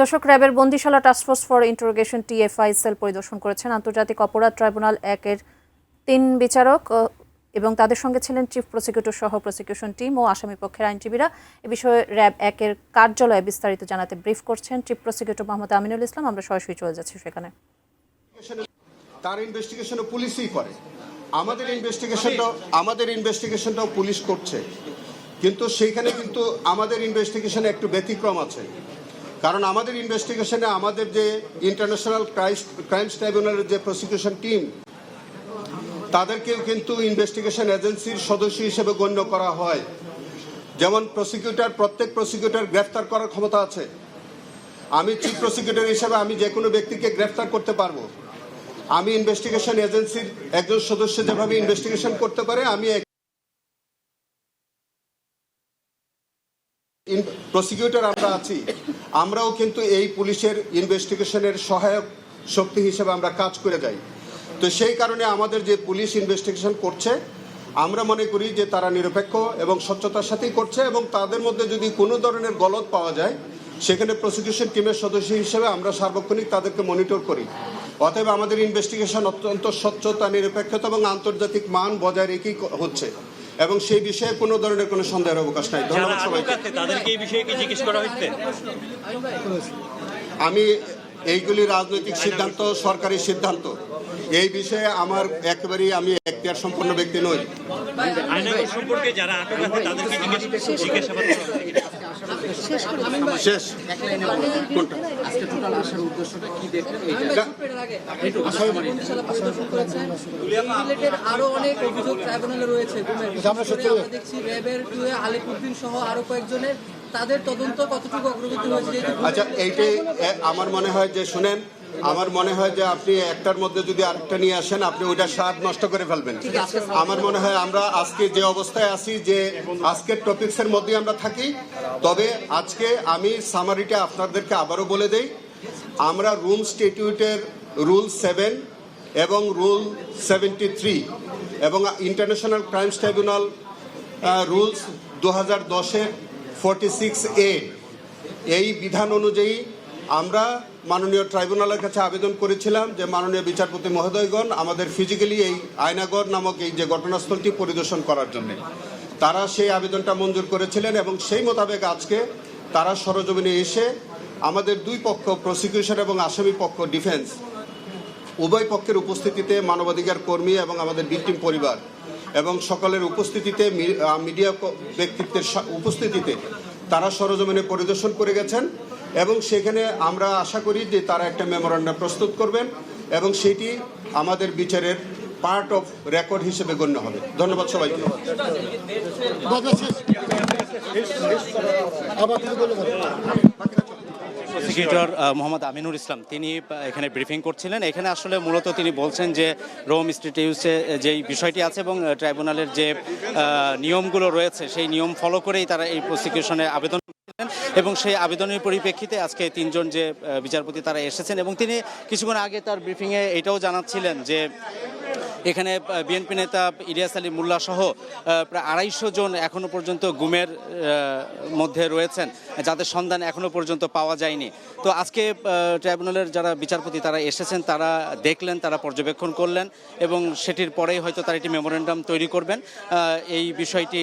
দর্শক, র্যাবের বন্দিশালা task force for interrogation TFI cell পরিদর্শন করেছেন আন্তর্জাতিক অপরাধ ট্রাইব্যুনাল 1-এর 3 বিচারক এবং তাদের সঙ্গে ছিলেন চিফ প্রসিকিউটর সহ প্রসিকিউশন টিম ও আসামি পক্ষের আইনজীবীরা। এ বিষয়ে র্যাব 1-এর কার্যালয়ে বিস্তারিত জানাতে ব্রিফ করছেন চিফ প্রসিকিউটর মোহাম্মদ আমিনুল ইসলাম। আমরা সরাসরি চলে যাচ্ছি সেখানে। তার ইনভেস্টিগেশনও পুলিশই করে, আমাদের ইনভেস্টিগেশনটাও পুলিশ করছে, কিন্তু সেইখানে কিন্তু আমাদের ইনভেস্টিগেশনে একটু ব্যতিক্রম আছে। কারণ আমাদের ইনভেস্টিগেশনে আমাদের যে ইন্টারন্যাশনাল ক্রাইমস ট্রাইব্যুনালের যে প্রসিকিউশন টিম, তাদেরকেও কিন্তু ইনভেস্টিগেশন এজেন্সির সদস্য হিসেবে গণ্য করা হয়। যেমন প্রত্যেক প্রসিকিউটর গ্রেফতার করার ক্ষমতা আছে। আমি চিফ প্রসিকিউটর হিসেবে আমি যে কোনো ব্যক্তিকে গ্রেফতার করতে পারবো। আমি ইনভেস্টিগেশন এজেন্সির একজন সদস্য যেভাবে ইনভেস্টিগেশন করতে পারে, আমি প্রসিকিউটর আমরা আছি, আমরাও কিন্তু এই পুলিশের ইনভেস্টিগেশনের সহায়ক শক্তি হিসেবে আমরা কাজ করে যাই। তো সেই কারণে আমাদের যে পুলিশ ইনভেস্টিগেশন করছে, আমরা মনে করি যে তারা নিরপেক্ষ এবং স্বচ্ছতার সাথেই করছে, এবং তাদের মধ্যে যদি কোনো ধরনের গলদ পাওয়া যায়, সেখানে প্রসিকিউশন টিমের সদস্য হিসেবে আমরা সার্বক্ষণিক তাদেরকে মনিটর করি। অতএব আমাদের ইনভেস্টিগেশন অত্যন্ত স্বচ্ছতা, নিরপেক্ষতা এবং আন্তর্জাতিক মান বজায় রেখেই হচ্ছে, এবং সেই বিষয়ে কোনো ধরনের কোনো সন্দেহের অবকাশ নাই। ধন্যবাদ সবাইকে। আমি এইগুলি রাজনৈতিক সিদ্ধান্ত, সরকারি সিদ্ধান্ত, এই বিষয়ে আমার একেবারেই আমি এখতিয়ার সম্পন্ন ব্যক্তি নই। শেষ আরো অনেক অভিযোগ ট্রাইব্যুনালে রয়েছে। দেখছি র্যাবের আলিকুদ্দিন সহ আরো কয়েকজনের, তাদের তদন্ত কতটুকু অগ্রগতি হয়েছে? আচ্ছা, এইটাই আমার মনে হয় যে, শুনেন, আমার মনে হয় যে আপনি একটার মধ্যে যদি আরেকটা নিয়ে আসেন, আপনি ওইটা স্বাদ নষ্ট করে ফেলবেন। আমার মনে হয় আমরা আজকে যে অবস্থায় আছি, যে আজকের টপিকসের মধ্যে আমরা থাকি। তবে আজকে আমি সামারিটা আপনাদেরকে আবারও বলে দেই। আমরা রুল স্ট্যাটিউটের রুল 7 এবং রুল 73 এবং ইন্টারন্যাশনাল ক্রাইমস ট্রাইব্যুনাল রুলস 2010-এর 46A এই বিধান অনুযায়ী আমরা মাননীয় ট্রাইব্যুনালের কাছে আবেদন করেছিলাম যে, মাননীয় বিচারপতি মহোদয়গণ, আমাদের ফিজিক্যালি এই আয়নাগড় নামক এই যে ঘটনাস্থলটি পরিদর্শন করার জন্য তারা সেই আবেদনটা মঞ্জুর করেছিলেন, এবং সেই মোতাবেক আজকে তারা সরজমিনে এসে আমাদের দুই পক্ষ, প্রসিকিউশন এবং আসামি পক্ষ, ডিফেন্স, উভয় পক্ষের উপস্থিতিতে, মানবাধিকার কর্মী এবং আমাদের ভিকটিম পরিবার এবং সকলের উপস্থিতিতে, মিডিয়া ব্যক্তিত্বের উপস্থিতিতে তারা সরজমিনে পরিদর্শন করে গেছেন, এবং সেখানে আমরা আশা করি যে তারা একটা মেমোরান্ডাম প্রস্তুত করবেন, এবং সেটি আমাদের বিচারের পার্ট অফ রেকর্ড হিসেবে গণ্য হবে। ধন্যবাদ সবাইকে। প্রসিকিউটর মোহাম্মদ আমিনুল ইসলাম তিনি এখানে ব্রিফিং করছিলেন। এখানে আসলে মূলত তিনি বলছেন যে রোম স্ট্যাটিউটে যেই বিষয়টি আছে এবং ট্রাইব্যুনালের যে নিয়মগুলো রয়েছে, সেই নিয়ম ফলো করেই তারা এই প্রসিকিউশনে আবেদন করেন, এবং সেই আবেদনের পরিপ্রেক্ষিতে আজকে 3 জন যে বিচারপতি তারা এসেছেন, এবং তিনি কিছুক্ষণ আগে তার ব্রিফিংয়ে এটাও জানাচ্ছিলেন যে এখানে বিএনপি নেতা ইলিয়াস আলী মোল্লা সহ প্রায় 250 জন এখনো পর্যন্ত গুমের মধ্যে রয়েছেন, যাদের সন্ধান এখনো পর্যন্ত পাওয়া যায়নি। তো আজকে ট্রাইব্যুনালের যারা বিচারপতি তারা এসেছেন, তারা দেখলেন, তারা পর্যবেক্ষণ করলেন, এবং সেটির পরেই হয়তো তারা একটি মেমোরেন্ডাম তৈরি করবেন। এই বিষয়টি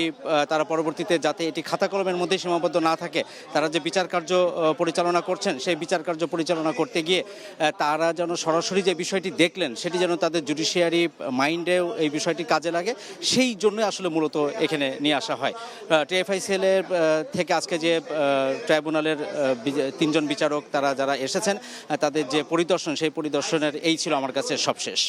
তারা পরবর্তীতে যাতে এটি খাতা কলমের মধ্যেই সীমাবদ্ধ না থাকে, তারা যে বিচার কার্য পরিচালনা করছেন, সেই বিচার কার্য পরিচালনা করতে গিয়ে তারা যেন সরাসরি যে বিষয়টি দেখলেন, সেটি যেন তাদের জুডিশিয়ারি মাইন্ডেও এই বিষয়টি কাজে লাগে, সেই জন্য আসলে মূলত এখানে নিয়ে আসা হয়। টিএফআই সেলের থেকে আজকে যে ট্রাইব্যুনালের 3 জন বিচারক তারা যারা এসেছেন, তাদের যে পরিদর্শন, সেই পরিদর্শনের এই ছিল আমার কাছে সবশেষ।